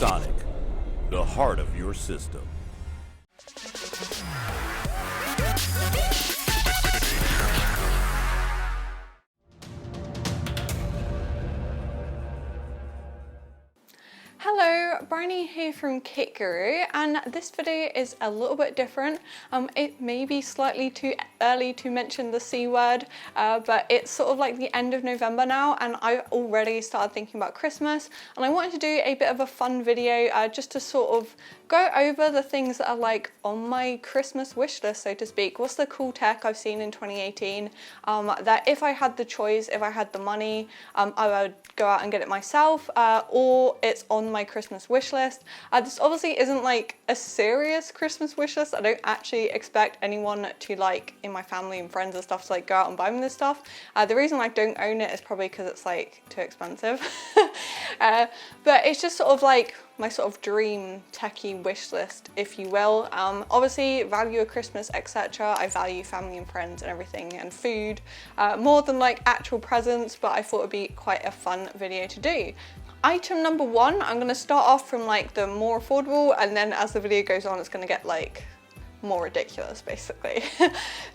Sonic, the heart of your system. Hello, Briony here from Kit Guru, and this video is a little bit different. It may be slightly too early to mention the C word, but it's sort of like the end of November now, and I already started thinking about Christmas, and I wanted to do a bit of a fun video just to sort of go over the things that are like on my Christmas wish list, so to speak. What's the cool tech I've seen in 2018 that if I had the choice, if I had the money, I would go out and get it myself, or it's on my Christmas wish list. This obviously isn't like a serious Christmas wish list. I don't actually expect anyone to, like, in my family and friends and stuff, to like go out and buy me this stuff. The reason I don't own it is probably because it's like too expensive. But it's just sort of like my sort of dream techie wish list, if you will. Obviously value of Christmas, etc. I value family and friends and everything, and food more than like actual presents, but I thought it'd be quite a fun video to do. Item number one, I'm going to start off from like the more affordable, and then as the video goes on it's going to get like more ridiculous basically.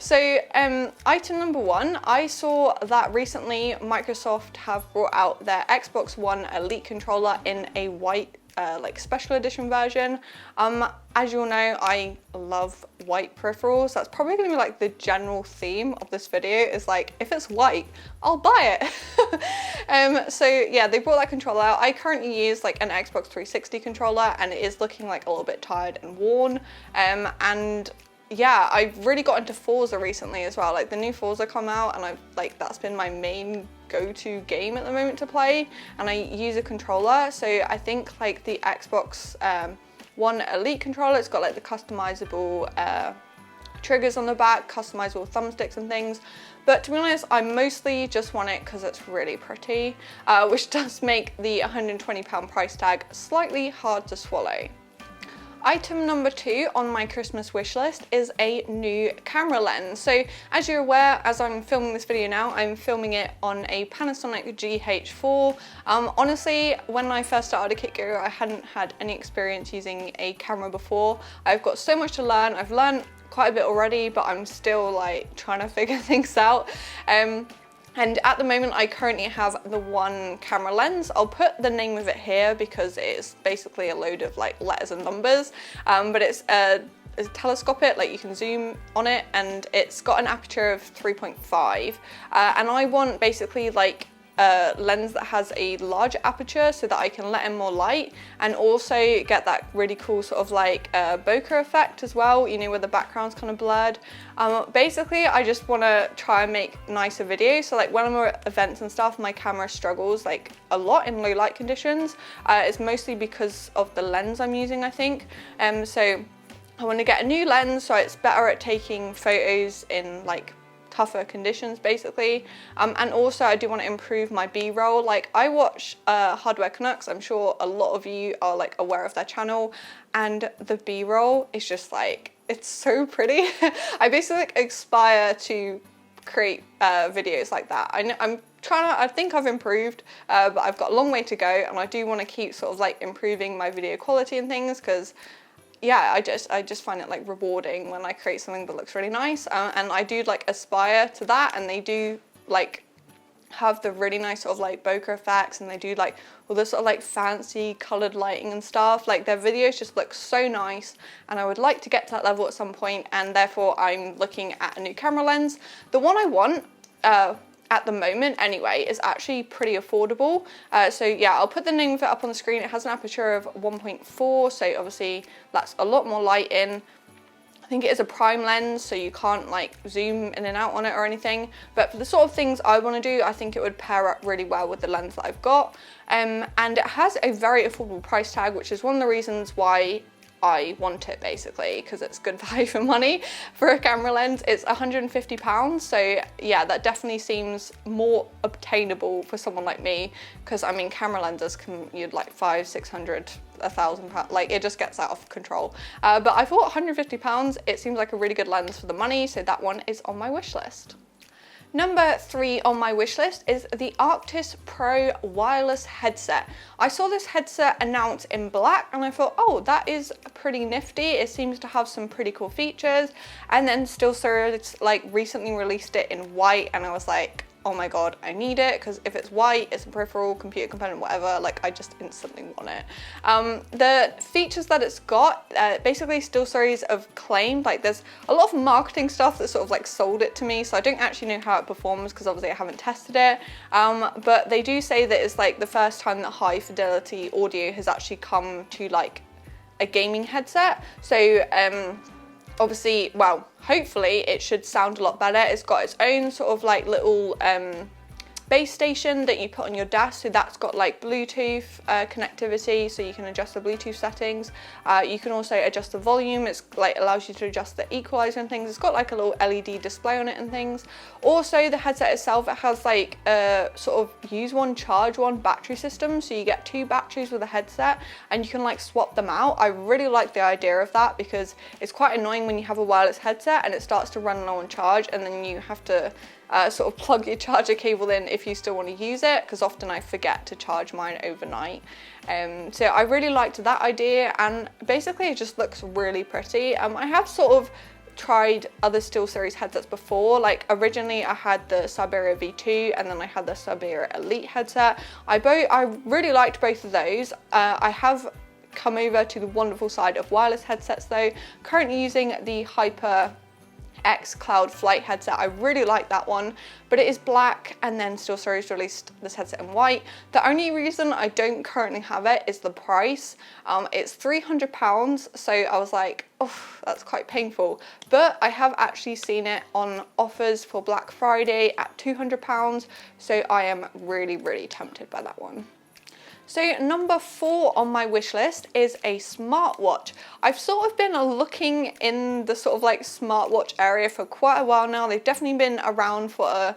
So item number one, I saw that recently Microsoft have brought out their Xbox One Elite controller in a white like special edition version. As you all know, I love white peripherals. That's probably gonna be like the general theme of this video, is like, if it's white, I'll buy it. So yeah, they brought that controller out. I currently use like an Xbox 360 controller, and it is looking like a little bit tired and worn. And yeah, I've really got into Forza recently as well. Like the new Forza come out, and I've like, that's been my main go-to game at the moment to play, and I use a controller. So I think like the Xbox One Elite controller, it's got like the customizable triggers on the back, customizable thumbsticks and things. But to be honest, I mostly just want it because it's really pretty, which does make the £120 price tag slightly hard to swallow. Item number two on my Christmas wish list is a new camera lens. So as you're aware, as I'm filming this video now, I'm filming it on a Panasonic GH4. Honestly, when I first started at Kit Guru, I hadn't had any experience using a camera before. I've got so much to learn. I've learned quite a bit already, but I'm still like trying to figure things out. And at the moment, I currently have the one camera lens. I'll put the name of it here because it's basically a load of like letters and numbers, but it's telescopic, like you can zoom on it, and it's got an aperture of 3.5. And I want basically like a lens that has a larger aperture so that I can let in more light, and also get that really cool sort of like bokeh effect as well, you know, where the background's kind of blurred. Basically, I just want to try and make nicer videos. So like when I'm at events and stuff, my camera struggles like a lot in low light conditions. It's mostly because of the lens I'm using, I think. So I want to get a new lens so it's better at taking photos in like tougher conditions basically, and also I do want to improve my B-roll. Like I watch Hardware Canucks, I'm sure a lot of you are like aware of their channel, and the B-roll is just like, it's so pretty. I basically like aspire to create videos like that. I'm trying to, I think I've improved, but I've got a long way to go, and I do want to keep sort of like improving my video quality and things, because yeah, I just find it like rewarding when I create something that looks really nice, and I do like aspire to that, and they do like have the really nice sort of like bokeh effects, and they do like all this sort of like fancy coloured lighting and stuff. Like their videos just look so nice, and I would like to get to that level at some point, and therefore I'm looking at a new camera lens. The one I want, at the moment anyway, is actually pretty affordable. So yeah, I'll put the name of it up on the screen. It has an aperture of 1.4, so obviously that's a lot more light in. I think it is a prime lens, so you can't like zoom in and out on it or anything. But for the sort of things I want to do, I think it would pair up really well with the lens that I've got. And it has a very affordable price tag, which is one of the reasons why I want it basically, because it's good value for money for a camera lens. It's £150, so yeah, that definitely seems more obtainable for someone like me, because I mean camera lenses can, you'd like 500, 600, £1,000, like it just gets out of control. But I thought £150, it seems like a really good lens for the money, so that one is on my wish list. Number 3 on my wish list is the Arctis Pro wireless headset. I saw this headset announced in black and I thought, oh, that is pretty nifty. It seems to have some pretty cool features. And then SteelSeries like recently released it in white and I was like, oh my god, I need it, because if it's white, it's a peripheral, computer component, whatever, like I just instantly want it. The features that it's got, basically SteelSeries have claimed, like there's a lot of marketing stuff that sort of like sold it to me, so I don't actually know how it performs because obviously I haven't tested it, but they do say that it's like the first time that high fidelity audio has actually come to like a gaming headset. So obviously, well, hopefully it should sound a lot better. It's got its own sort of like little base station that you put on your desk, so that's got like Bluetooth connectivity, so you can adjust the Bluetooth settings. You can also adjust the volume. It's like allows you to adjust the equalizer and things. It's got like a little LED display on it and things. Also, the headset itself, it has like a sort of use one, charge one battery system, so you get 2 batteries with a headset and you can like swap them out. I really like the idea of that because it's quite annoying when you have a wireless headset and it starts to run low on charge and then you have to sort of plug your charger cable in if you still want to use it, because often I forget to charge mine overnight. So I really liked that idea, and basically it just looks really pretty. I have sort of tried other SteelSeries headsets before. Like originally I had the Siberia V2 and then I had the Siberia Elite headset. I really liked both of those. I have come over to the wonderful side of wireless headsets though, currently using the HyperX Cloud Flight headset. I really like that one, but it is black, and then SteelSeries released this headset in white. The only reason I don't currently have it is the price. It's £300, so I was like, oh, that's quite painful. But I have actually seen it on offers for Black Friday at £200, so I am really, really tempted by that one. So number 4 on my wish list is a smartwatch. I've sort of been looking in the sort of like smartwatch area for quite a while now. They've definitely been around for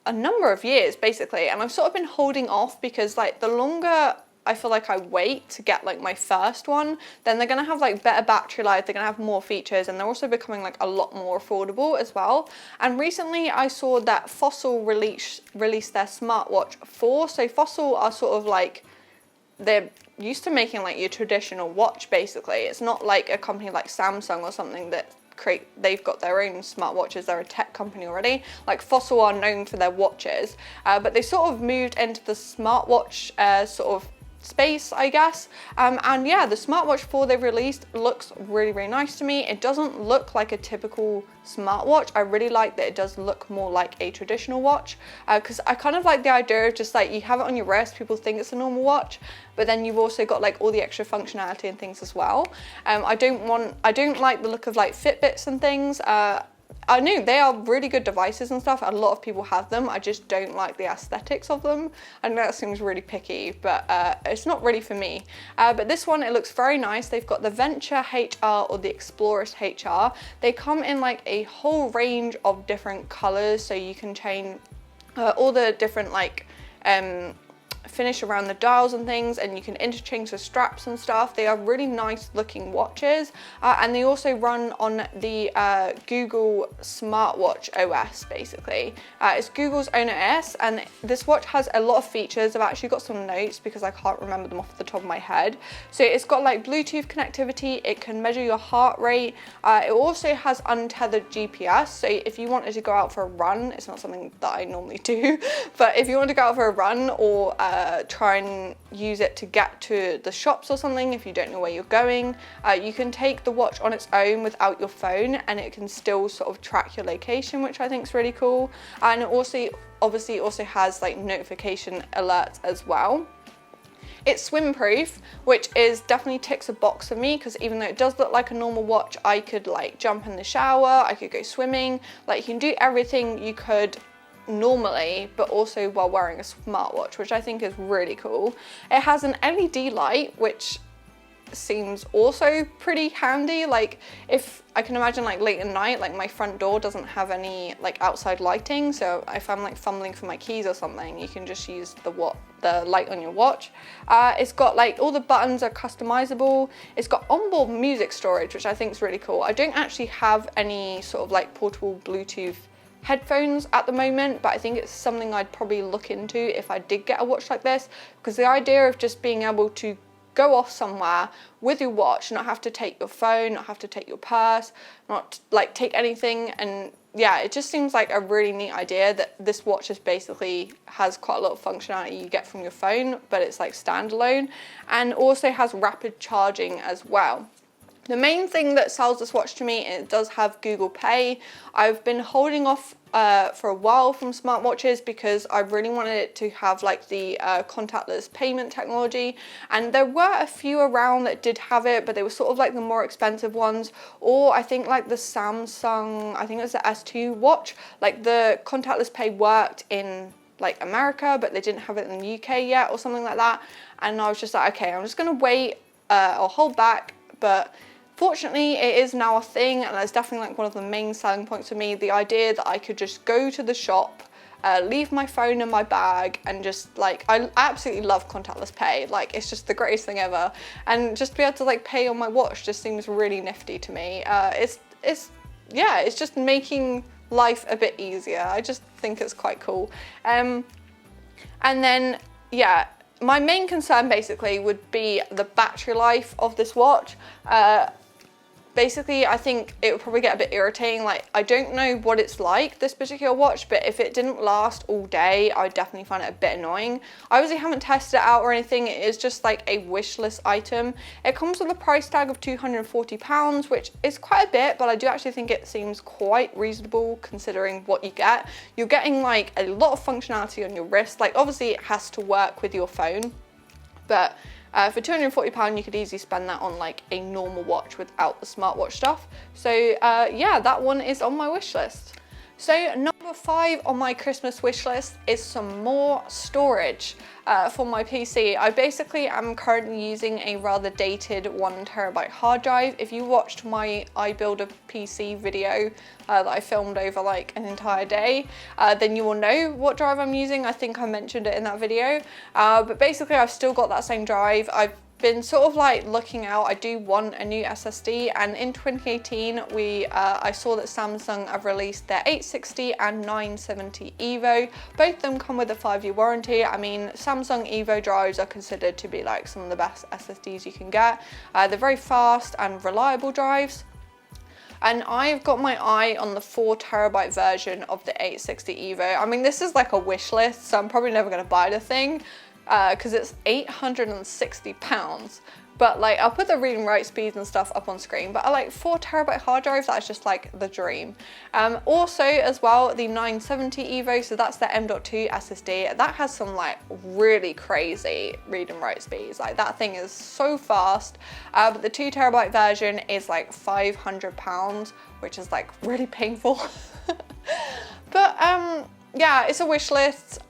a number of years basically, and I've sort of been holding off because like the longer I feel like I wait to get like my first one, then they're gonna have like better battery life, they're gonna have more features, and they're also becoming like a lot more affordable as well. And recently I saw that Fossil released their Smartwatch 4. So Fossil are sort of like, they're used to making like your traditional watch basically. It's not like a company like Samsung or something that they've got their own smartwatches. They're a tech company already. Like Fossil are known for their watches, but they sort of moved into the smartwatch sort of space, I guess. And yeah, the Smartwatch 4 they've released looks really, really nice to me. It doesn't look like a typical smartwatch. I really like that it does look more like a traditional watch, because I kind of like the idea of just like you have it on your wrist, people think it's a normal watch, but then you've also got like all the extra functionality and things as well. I don't like the look of like Fitbits and things. I know they are really good devices and stuff. A lot of people have them. I just don't like the aesthetics of them. I know that seems really picky, but it's not really for me. But this one, it looks very nice. They've got the Venture HR or the Explorers HR. They come in like a whole range of different colors, so you can change all the different like finish around the dials and things, and you can interchange the straps and stuff. They are really nice looking watches, and they also run on the Google Smartwatch OS basically. It's Google's own OS, and this watch has a lot of features. I've actually got some notes because I can't remember them off the top of my head. So it's got like Bluetooth connectivity, it can measure your heart rate, it also has untethered GPS, so if you wanted to go out for a run, it's not something that I normally do, but if you want to go out for a run or try and use it to get to the shops or something, if you don't know where you're going, you can take the watch on its own without your phone, and it can still sort of track your location, which I think is really cool. And it also obviously also has like notification alerts as well. It's swim proof, which is definitely ticks a box for me, because even though it does look like a normal watch, I could like jump in the shower, I could go swimming, like you can do everything you could normally, but also while wearing a smartwatch, which I think is really cool. It has an LED light, which seems also pretty handy. Like if I can imagine like late at night, like my front door doesn't have any like outside lighting, so if I'm like fumbling for my keys or something, you can just use the light on your watch. It's got like all the buttons are customizable. It's got onboard music storage, which I think is really cool. I don't actually have any sort of like portable Bluetooth headphones at the moment, but I think it's something I'd probably look into if I did get a watch like this, because the idea of just being able to go off somewhere with your watch, not have to take your phone, not have to take your purse, not like take anything, and yeah, it just seems like a really neat idea that this watch is basically has quite a lot of functionality you get from your phone, but it's like standalone, and also has rapid charging as well. The main thing that sells this watch to me, it does have Google Pay. I've been holding off for a while from smartwatches because I really wanted it to have like the contactless payment technology, and there were a few around that did have it, but they were sort of like the more expensive ones, or I think like the Samsung, I think it was the S2 watch, like the contactless pay worked in like America, but they didn't have it in the UK yet or something like that, and I was just like, okay, I'm just gonna wait or hold back, but fortunately, it is now a thing, and that's definitely like one of the main selling points for me, the idea that I could just go to the shop, leave my phone in my bag, and just like, I absolutely love contactless pay, like it's just the greatest thing ever, and just to be able to like pay on my watch just seems really nifty to me. It's just making life a bit easier. I just think it's quite cool. And then, yeah, my main concern basically would be the battery life of this watch. Basically, I think it would probably get a bit irritating. Like, I don't know what it's like, this particular watch, but if it didn't last all day, I would definitely find it a bit annoying. I obviously haven't tested it out or anything. It is just like a wish list item. It comes with a price tag of £240, which is quite a bit, but I do actually think it seems quite reasonable considering what you get. You're getting like a lot of functionality on your wrist. Like, obviously it has to work with your phone, but for £240, you could easily spend that on like a normal watch without the smartwatch stuff. So yeah, that one is on my wish list. So number 5 on my Christmas wish list is some more storage for my PC. I basically am currently using a rather dated 1TB hard drive. If you watched my I Build a PC video that I filmed over like an entire day, then you will know what drive I'm using. I think I mentioned it in that video, but basically I've still got that same drive. I've been sort of like looking out. I do want a new SSD, and in 2018 I saw that Samsung have released their 860 and 970 EVO. Both of them come with a 5-year warranty. I mean, Samsung EVO drives are considered to be like some of the best SSDs you can get. They're very fast and reliable drives. And I've got my eye on the 4TB version of the 860 EVO. I mean, this is like a wish list, so I'm probably never going to buy the thing, because it's £860, but like I'll put the read and write speeds and stuff up on screen, but I like 4TB hard drive, that's just like the dream. Also as well, the 970 EVO, so that's the M.2 SSD, that has some like really crazy read and write speeds, like that thing is so fast, but the 2TB version is like £500, which is like really painful. But yeah, it's a wish list.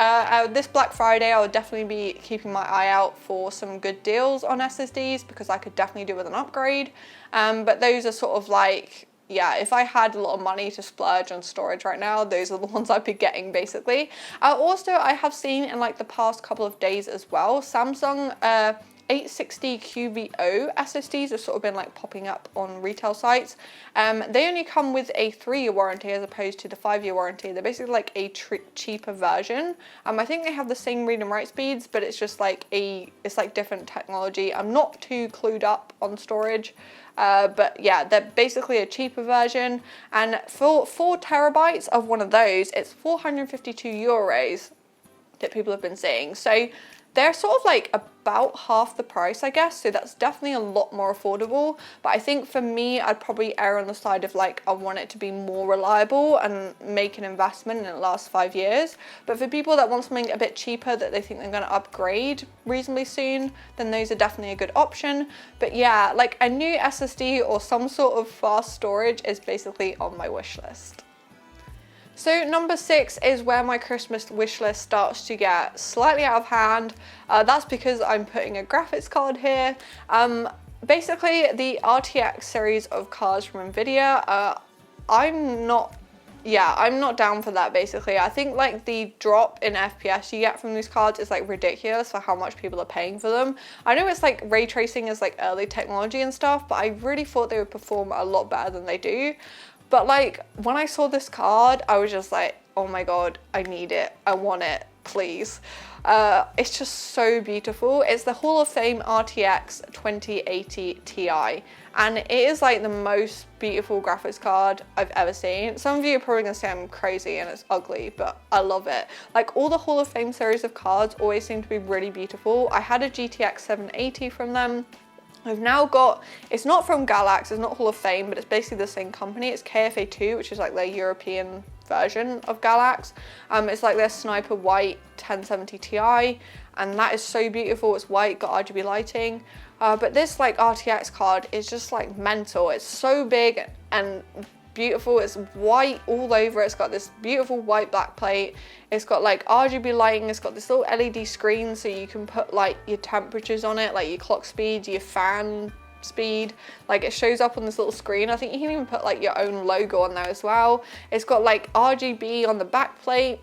This Black Friday, I would definitely be keeping my eye out for some good deals on SSDs, because I could definitely do with an upgrade. But those are sort of like, yeah, if I had a lot of money to splurge on storage right now, those are the ones I'd be getting basically. Also, I have seen in like the past couple of days as well, Samsung 860 QVO SSDs have sort of been like popping up on retail sites. They only come with a 3-year warranty as opposed to the 5-year warranty. They're basically like a cheaper version. I think they have the same read and write speeds, but it's just like it's like different technology. I'm not too clued up on storage, but yeah, they're basically a cheaper version. And for 4TB of one of those, it's €452 that people have been seeing. So they're sort of like about half the price, I guess, so that's definitely a lot more affordable. But I think for me, I'd probably err on the side of like, I want it to be more reliable and make an investment and it lasts 5 years. But for people that want something a bit cheaper that they think they're going to upgrade reasonably soon, then those are definitely a good option. But yeah, like a new SSD or some sort of fast storage is basically on my wish list. So number 6 is where my Christmas wish list starts to get slightly out of hand. That's because I'm putting a graphics card here. Basically, the RTX series of cards from Nvidia, I'm not down for that basically. I think like the drop in FPS you get from these cards is like ridiculous for how much people are paying for them. I know it's like ray tracing is like early technology and stuff, but I really thought they would perform a lot better than they do. But like when I saw this card, I was just like, oh my god, I need it, I want it, please. It's just so beautiful. It's the Hall of Fame RTX 2080 Ti, and it is like the most beautiful graphics card I've ever seen. Some of you are probably gonna say I'm crazy and it's ugly, but I love it. Like all the Hall of Fame series of cards always seem to be really beautiful. I had a GTX 780 from them. I've now got, it's not from Galax, it's not Hall of Fame, but it's basically the same company. It's KFA2, which is like their European version of Galax. It's like their Sniper White 1070 Ti, and that is so beautiful. It's white, got RGB lighting. But this like RTX card is just like mental. It's so big and beautiful. It's white all over. It's got this beautiful white back plate. It's got like RGB lighting. It's got this little LED screen so you can put like your temperatures on it, like your clock speed, your fan speed. Like it shows up on this little screen. I think you can even put like your own logo on there as well. It's got like RGB on the back plate,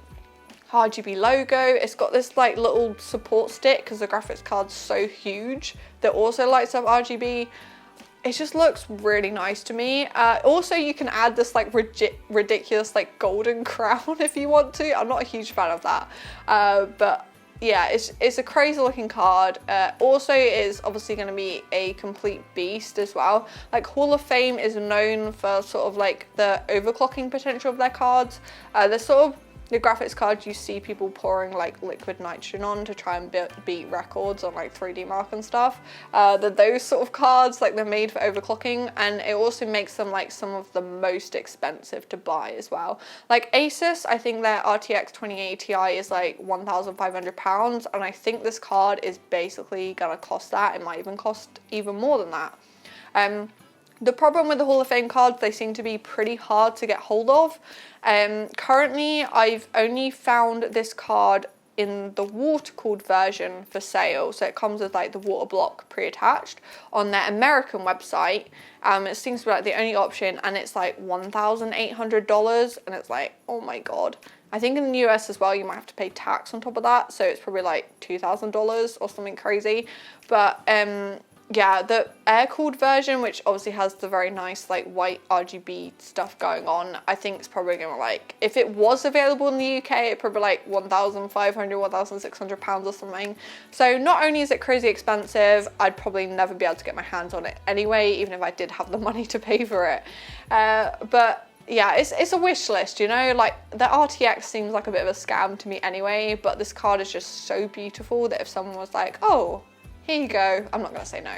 RGB logo. It's got this like little support stick because the graphics card's so huge that also lights up RGB. It just looks really nice to me. Also, you can add this like ridiculous like golden crown if you want to. I'm not a huge fan of that, but yeah, it's a crazy looking card. Also, it is obviously going to be a complete beast as well. Like Hall of Fame is known for sort of like the overclocking potential of their cards. They're sort of the graphics cards you see people pouring like liquid nitrogen on to try and beat records on like 3D Mark and stuff. Those sort of cards, like they're made for overclocking, and it also makes them like some of the most expensive to buy as well. Like Asus, I think their RTX 2080 Ti is like £1,500, and I think this card is basically gonna cost that. It might even cost even more than that. The problem with the Hall of Fame cards, they seem to be pretty hard to get hold of. Currently, I've only found this card in the water-cooled version for sale. So it comes with like the water block pre-attached on their American website. It seems to be like the only option, and it's like $1,800, and it's like, oh my god. I think in the US as well, you might have to pay tax on top of that. So it's probably like $2,000 or something crazy. But yeah, the air-cooled version, which obviously has the very nice like white RGB stuff going on, I think it's probably gonna like, if it was available in the UK, it'd probably like £1,500, £1,600 or something. So not only is it crazy expensive, I'd probably never be able to get my hands on it anyway, even if I did have the money to pay for it. But yeah, it's a wish list, you know, like the RTX seems like a bit of a scam to me anyway, but this card is just so beautiful that if someone was like, oh, here you go, I'm not gonna say no.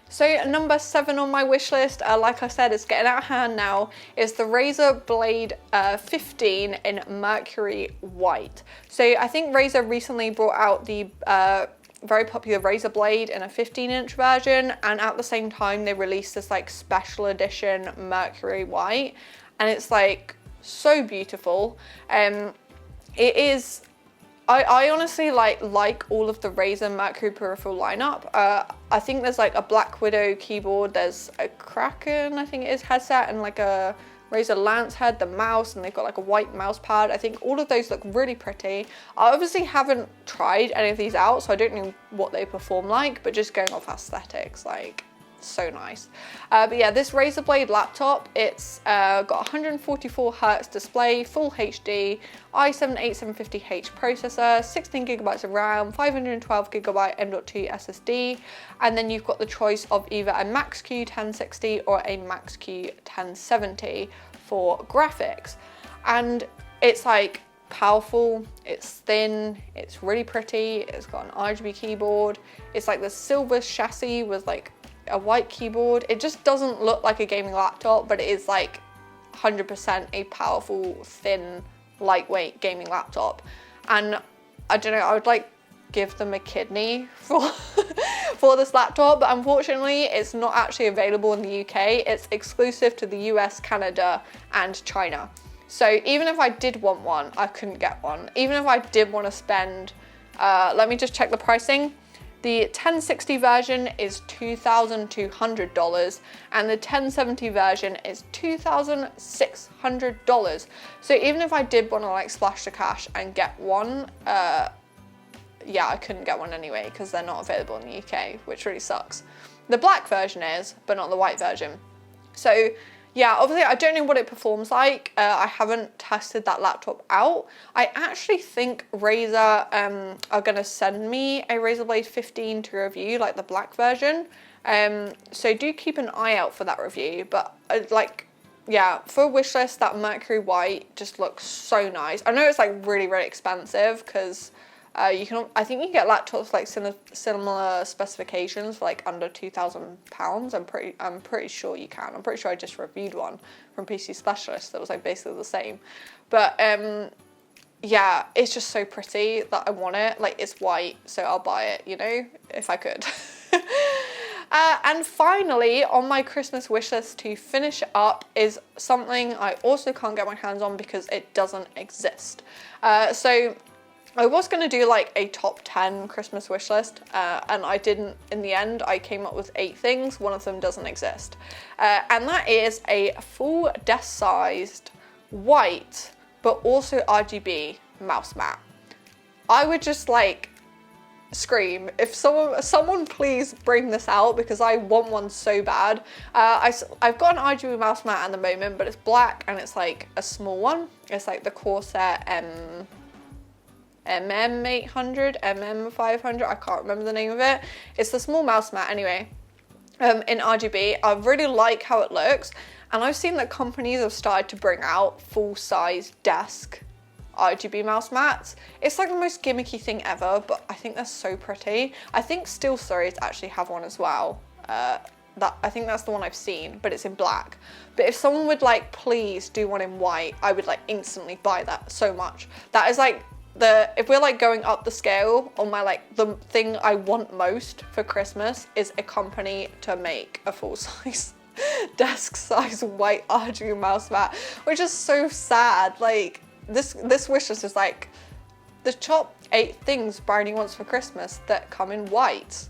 So number 7 on my wish list, like I said, it's getting out of hand now, is the Razer Blade 15 in Mercury White. So I think Razer recently brought out the very popular Razer Blade in a 15-inch version, and at the same time they released this like special edition Mercury White, and it's like so beautiful. It is, I honestly like all of the Razer Mercury peripheral lineup. I think there's like a Black Widow keyboard, there's a Kraken, I think it is, headset, and like a Razer Lance head, the mouse, and they've got like a white mouse pad. I think all of those look really pretty. I obviously haven't tried any of these out, so I don't know what they perform like, but just going off aesthetics, like, so nice. But yeah, this Razer Blade laptop, it's got 144 Hz display, full HD, i7-8750H processor, 16 gigabytes of RAM, 512 gigabyte M.2 SSD, and then you've got the choice of either a Max-Q 1060 or a Max-Q 1070 for graphics. And it's like powerful, it's thin, it's really pretty, it's got an RGB keyboard, it's like the silver chassis with like a white keyboard. It just doesn't look like a gaming laptop, but it is like 100% a powerful, thin, lightweight gaming laptop. And I don't know, I would like give them a kidney for for this laptop, but unfortunately it's not actually available in the UK. It's exclusive to the US, Canada, and China. So even if I did want one, I couldn't get one. Even if I did want to spend, let me just check the pricing. The 1060 version is $2,200 and the 1070 version is $2,600. So even if I did want to like splash the cash and get one, yeah, I couldn't get one anyway because they're not available in the UK, which really sucks. The black version is, but not the white version. So yeah, obviously I don't know what it performs like. I haven't tested that laptop out. I actually think Razer are going to send me a Razer Blade 15 to review, like the black version. So do keep an eye out for that review. But like, yeah, for a wish list, that Mercury White just looks so nice. I know it's like really, really expensive because I think you can get laptops like similar specifications for like under £2,000. I'm pretty sure you can. I'm pretty sure I just reviewed one from PC Specialist that was like basically the same. But yeah, it's just so pretty that I want it. Like, it's white, so I'll buy it, you know, if I could. And finally, on my Christmas wish list to finish it up is something I also can't get my hands on because it doesn't exist. So I was going to do like a top 10 Christmas wish list, and I didn't in the end. I came up with 8 things. One of them doesn't exist. And that is a full desk-sized white, but also RGB mouse mat. I would just like scream if someone please bring this out because I want one so bad. I've got an RGB mouse mat at the moment, but it's black and it's like a small one. It's like the Corsair MM800, MM500, I can't remember the name of it. It's the small mouse mat anyway, in RGB. I really like how it looks, and I've seen that companies have started to bring out full-size desk RGB mouse mats. It's like the most gimmicky thing ever, but I think they're so pretty. I think Steel Stories actually have one as well. I think that's the one I've seen, but it's in black. But if someone would like please do one in white, I would like instantly buy that so much. That is like if we're like going up the scale on my like the thing I want most for Christmas is a company to make a full size desk size white RGB mouse mat, which is so sad. Like this wish list is like the top 8 things Briony wants for Christmas that come in white.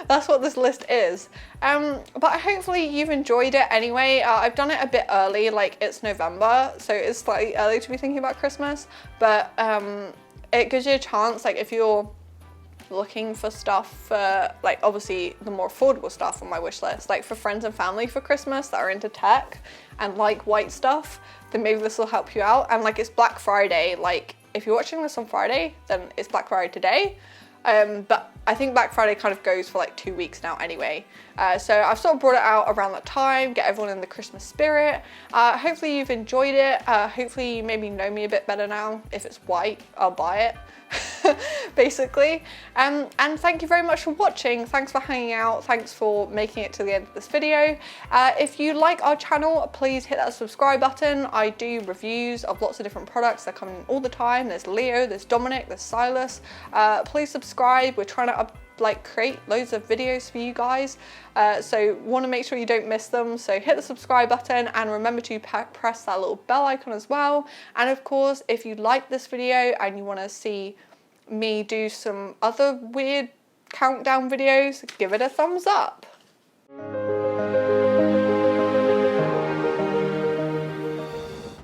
That's what this list is. But hopefully you've enjoyed it anyway. I've done it a bit early, like it's November, so it's slightly early to be thinking about Christmas, but it gives you a chance, like if you're looking for stuff for like obviously the more affordable stuff on my wish list, like for friends and family for Christmas that are into tech and like white stuff, then maybe this will help you out. And like it's Black Friday, like if you're watching this on Friday, then it's Black Friday today. But I think Black Friday kind of goes for like 2 weeks now anyway. So I've sort of brought it out around that time, get everyone in the Christmas spirit. Hopefully you've enjoyed it. Hopefully you maybe know me a bit better now. If it's white, I'll buy it. Basically. And thank you very much for watching. Thanks for hanging out. Thanks for making it to the end of this video. If you like our channel, please hit that subscribe button. I do reviews of lots of different products that come in all the time. There's Leo, there's Dominic, there's Silas. Please subscribe. We're trying to create loads of videos for you guys, so want to make sure you don't miss them. So hit the subscribe button and remember to press that little bell icon as well. And of course, if you like this video and you want to see me do some other weird countdown videos, give it a thumbs up.